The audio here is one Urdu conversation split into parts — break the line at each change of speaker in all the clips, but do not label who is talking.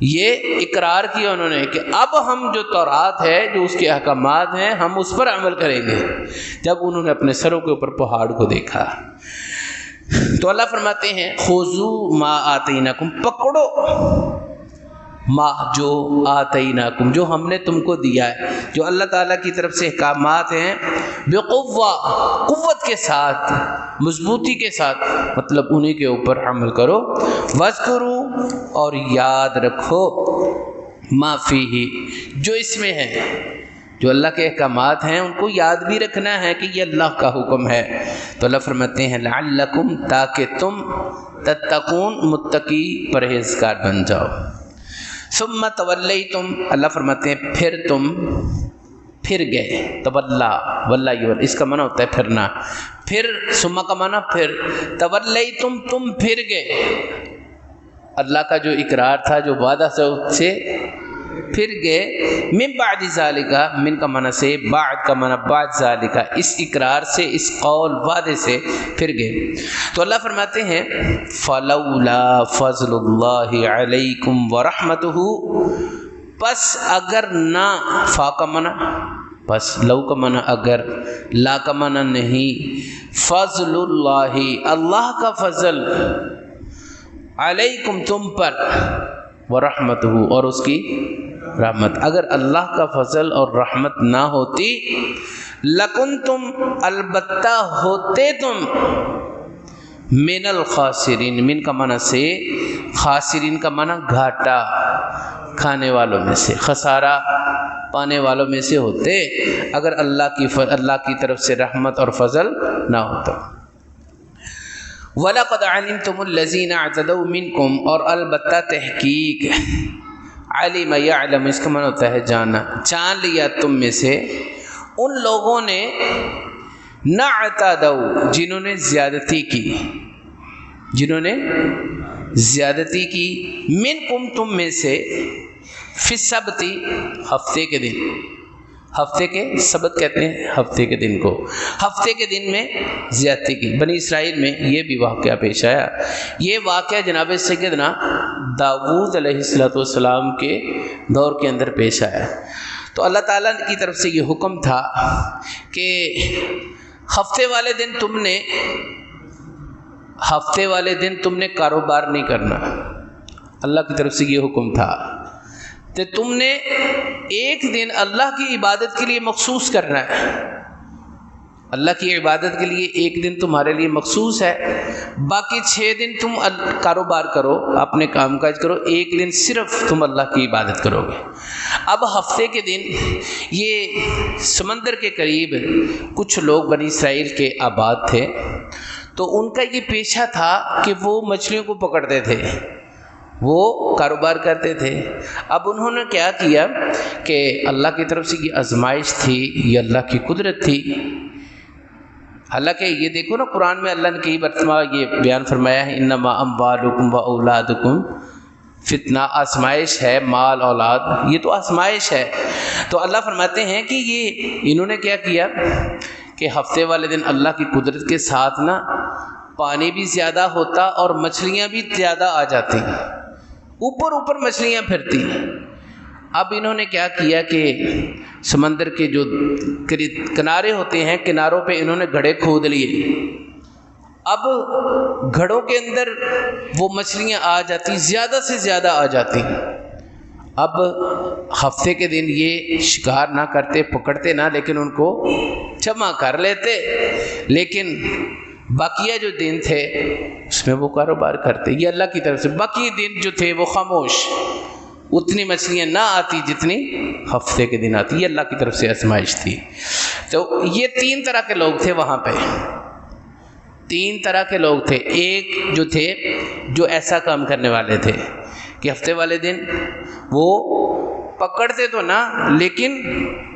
یہ اقرار کیا انہوں نے کہ اب ہم جو تورات ہے، جو اس کے احکامات ہیں، ہم اس پر عمل کریں گے، جب انہوں نے اپنے سروں کے اوپر پہاڑ کو دیکھا۔ تو اللہ فرماتے ہیں خذوا ما آتیناکم، پکڑو ما جو آتیناکم، جو ہم نے تم کو دیا ہے، جو اللہ تعالیٰ کی طرف سے احکامات ہیں، بقوہ، قوت کے ساتھ، مضبوطی کے ساتھ، مطلب انہی کے اوپر عمل کرو، واذکروا، اور یاد رکھو، ما فیہ، جو اس میں ہے، جو اللہ کے احکامات ہیں ان کو یاد بھی رکھنا ہے کہ یہ اللہ کا حکم ہے۔ تو اللہ فرماتے ہیں لعلکم، تاکہ تم تتقون، متقی پرہیزگار بن جاؤ۔ ثم تولیتم، اللہ فرماتے ہیں پھر تم پھر گئے، تولا، واللہ یول، اس کا معنی ہوتا ہے پھرنا، پھر، ثم کا معنی پھر، تولیتم، تم پھر گئے، اللہ کا جو اقرار تھا، جو وعدہ سے پھر گئے، من بعد ذالک، من کا معنی سے، بعد کا معنی بعد ذالک، اس اقرار سے، اس قول وعدے سے پھر گئے۔ تو اللہ فرماتے ہیں فلولا فضل اللہ علیکم ورحمتہ، پس اگر نہ، فا کا معنی پس، لو کا معنی اگر، لا کا معنی نہیں، فضل اللہ، اللہ کا فضل، علیکم تم پر، ورحمتہ، اور اس کی رحمت، اگر اللہ کا فضل اور رحمت نہ ہوتی، لکنتم، البتہ ہوتے تم، من الخاسرین، من کا معنی سے، خاسرین کا معنی گھاٹا کھانے والوں میں سے، خسارہ پانے والوں میں سے ہوتے، اگر اللہ کی طرف سے رحمت اور فضل نہ ہوتا۔ وَلَقَدْ عَلِمْتُمُ الَّذِينَ اعْتَدَوْا مِنْكُمْ، اور البتہ تحقیق، علم یعلم، اس کا معنی ہوتا ہے جانا، جان لیا تم میں سے ان لوگوں نے، نہ اعتدوا، جنہوں نے زیادتی کی، جنہوں نے زیادتی کی، منکم، تم میں سے، فی السبت، ہفتے کے دن، ہفتے کے سبت کہتے ہیں ہفتے کے دن کو، ہفتے کے دن میں زیادتی کی۔ بنی اسرائیل میں یہ بھی واقعہ پیش آیا، یہ واقعہ جناب سیدنا داؤد علیہ السلام کے دور کے اندر پیش آیا۔ تو اللہ تعالیٰ کی طرف سے یہ حکم تھا کہ ہفتے والے دن تم نے کاروبار نہیں کرنا، اللہ کی طرف سے یہ حکم تھا کہ تم نے ایک دن اللہ کی عبادت کے لیے مخصوص کرنا ہے، اللہ کی عبادت کے لیے ایک دن تمہارے لیے مخصوص ہے، باقی 6 دن تم کاروبار کرو، اپنے کام کاج کرو، ایک دن صرف تم اللہ کی عبادت کرو گے۔ اب ہفتے کے دن، یہ سمندر کے قریب کچھ لوگ بنی اسرائیل کے آباد تھے، تو ان کا یہ پیشہ تھا کہ وہ مچھلیوں کو پکڑتے تھے، وہ کاروبار کرتے تھے۔ اب انہوں نے کیا کیا کہ اللہ کی طرف سے یہ آزمائش تھی، یہ اللہ کی قدرت تھی۔ حالانکہ یہ دیکھو نا، قرآن میں اللہ نے کئی مرتبہ یہ بیان فرمایا ہے، انما اموالکم و اولادکم فتنہ، آزمائش ہے، مال اولاد یہ تو آزمائش ہے۔ تو اللہ فرماتے ہیں کہ یہ انہوں نے کیا کیا کہ ہفتے والے دن اللہ کی قدرت کے ساتھ نا پانی بھی زیادہ ہوتا اور مچھلیاں بھی زیادہ آ جاتی، اوپر مچھلیاں پھرتی۔ اب انہوں نے کیا کیا کہ سمندر کے جو کنارے ہوتے ہیں، کناروں پہ انہوں نے گڑھے کھود لیے۔ اب گھڑوں کے اندر وہ مچھلیاں آ جاتی، زیادہ سے زیادہ آ جاتی۔ اب ہفتے کے دن یہ شکار نہ کرتے، پکڑتے نہ، لیکن ان کو جمع کر لیتے، لیکن باقیہ جو دن تھے اس میں وہ کاروبار کرتے، یہ اللہ کی طرف سے۔ باقی دن جو تھے وہ خاموش، اتنی مچھلیاں نہ آتی جتنی ہفتے کے دن آتی، یہ اللہ کی طرف سے آزمائش تھی۔ تو یہ 3 طرح کے لوگ تھے وہاں پہ، 3 طرح کے لوگ تھے۔ ایک جو تھے جو ایسا کام کرنے والے تھے کہ ہفتے والے دن وہ پکڑتے تو نہ، لیکن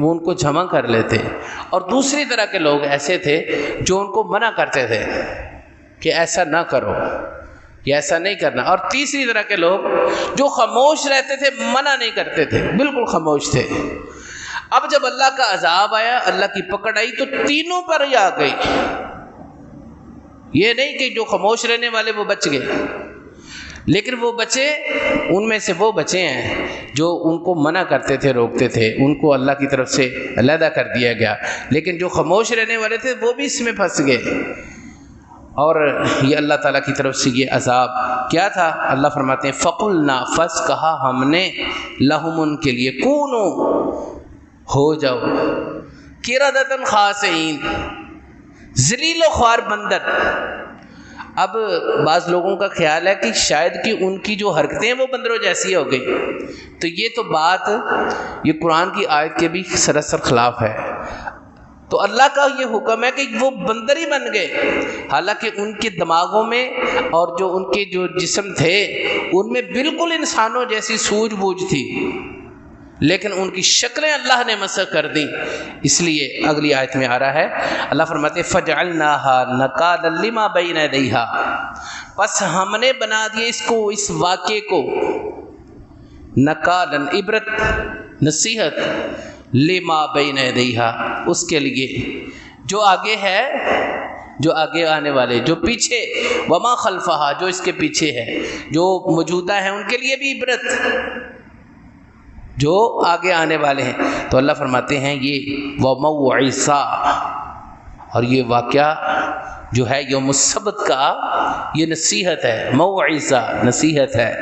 وہ ان کو جمع کر لیتے، اور دوسری طرح کے لوگ ایسے تھے جو ان کو منع کرتے تھے کہ ایسا نہ کرو، یہ ایسا نہیں کرنا، اور تیسری طرح کے لوگ جو خاموش رہتے تھے، منع نہیں کرتے تھے، بالکل خاموش تھے۔ اب جب اللہ کا عذاب آیا، اللہ کی پکڑ آئی، تو تینوں پر ہی آ گئی، یہ نہیں کہ جو خاموش رہنے والے وہ بچ گئے، لیکن وہ بچے ان میں سے وہ بچے ہیں جو ان کو منع کرتے تھے، روکتے تھے، ان کو اللہ کی طرف سے علیحدہ کر دیا گیا، لیکن جو خاموش رہنے والے تھے وہ بھی اس میں پھنس گئے۔ اور یہ اللہ تعالیٰ کی طرف سے یہ عذاب کیا تھا؟ اللہ فرماتے ہیں فَقُلْنَا، فَس کہا ہم نے، لَهُمْ ان کے لیے، کونو ہو جاؤ، قِرَدَةً خَاسِئِينَ، ذلیل و خوار بندر۔ اب بعض لوگوں کا خیال ہے کہ شاید کہ ان کی جو حرکتیں ہیں وہ بندروں جیسی ہو گئی، تو یہ تو بات یہ قرآن کی آیت کے بھی سراسر خلاف ہے۔ تو اللہ کا یہ حکم ہے کہ وہ بندر ہی بن گئے، حالانکہ ان کے دماغوں میں اور جو ان کے جو جسم تھے ان میں بالکل انسانوں جیسی سوجھ بوجھ تھی، لیکن ان کی شکلیں اللہ نے مسخ کر دیں۔ اس لیے اگلی آیت میں آ رہا ہے، اللہ فرماتے ہیں فَجْعَلْنَاهَا نَكَالًا لِمَا بَيْنَ يَدَيْهَا، پس ہم نے بنا دیا اس کو، اس واقعے کو، نکالن عبرت نصیحت، لما بین یدیہا اس کے لیے جو آگے ہے، جو آگے آنے والے، جو پیچھے، وما خلفہا جو اس کے پیچھے ہے، جو موجودہ ہے ان کے لیے بھی عبرت، جو آگے آنے والے ہیں۔ تو اللہ فرماتے ہیں یہ وموعظہ، اور یہ واقعہ جو ہے یوم السبت کا یہ نصیحت ہے، موعظہ نصیحت ہے،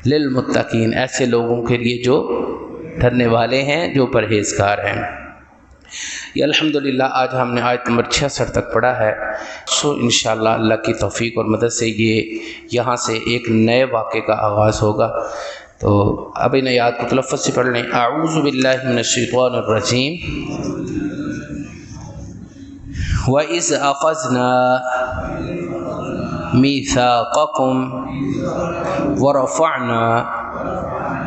للمتقین ایسے لوگوں کے لیے جو ڈرنے والے ہیں، جو پرہیزگار ہیں۔ یہ الحمدللہ آج ہم نے آیت نمبر 66 تک پڑھا ہے۔ انشاءاللہ اللہ کی توفیق اور مدد سے یہ یہاں سے ایک نئے واقعے کا آغاز ہوگا۔ تو اب ان آیات کو تلفظ سے پڑھ لیں۔ اعوذ باللہ من الشیطان الرجیم۔ وَإِذْ أَخَذْنَا مِيثَاقَكُمْ وَرَفَعْنَا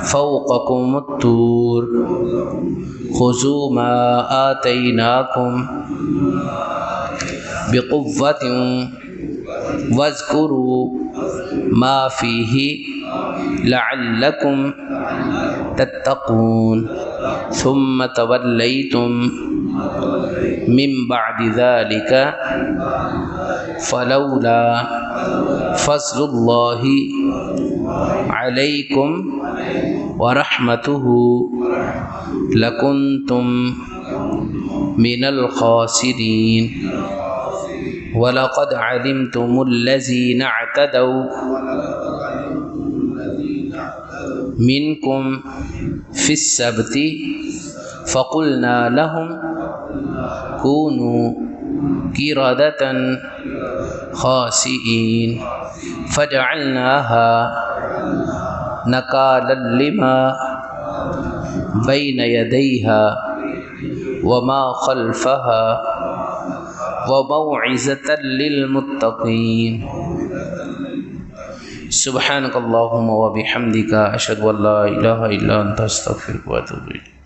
فَوْقَكُمُ الطُّورَ خُذُوا مَا آتَيْنَاكُمْ بِقُوَّةٍ وَاذْكُرُوا مَا فِيهِ لَعَلَّكُمْ تَتَّقُونَ ثُمَّ تَوَلَّيْتُمْ مِن بَعْدِ ذَلِكَ فَلَوْلَا فَضْلُ اللَّهِ عَلَيْكُمْ وَرَحْمَتُهُ لَكُنْتُمْ مِنَ الْخَاسِرِينَ وَلَقَدْ عَلِمْتُمُ الَّذِينَ اعْتَدَوْا مِنْكُمْ فِي السَّبْتِ فَقُلْنَا لَهُمْ كُونُوا قِرَدَةً خَاسِئِينَ فَجَعَلْنَاهَا نَكَالًا لِمَا بَيْنَ يَدَيْهَا وَمَا خَلْفَهَا وَمَوْعِظَةً لِلْمُتَّقِينَ۔ سبحانك اللهم وبحمدك أشهد أن لا إله إلا أنت أستغفرك وأتوب إليك۔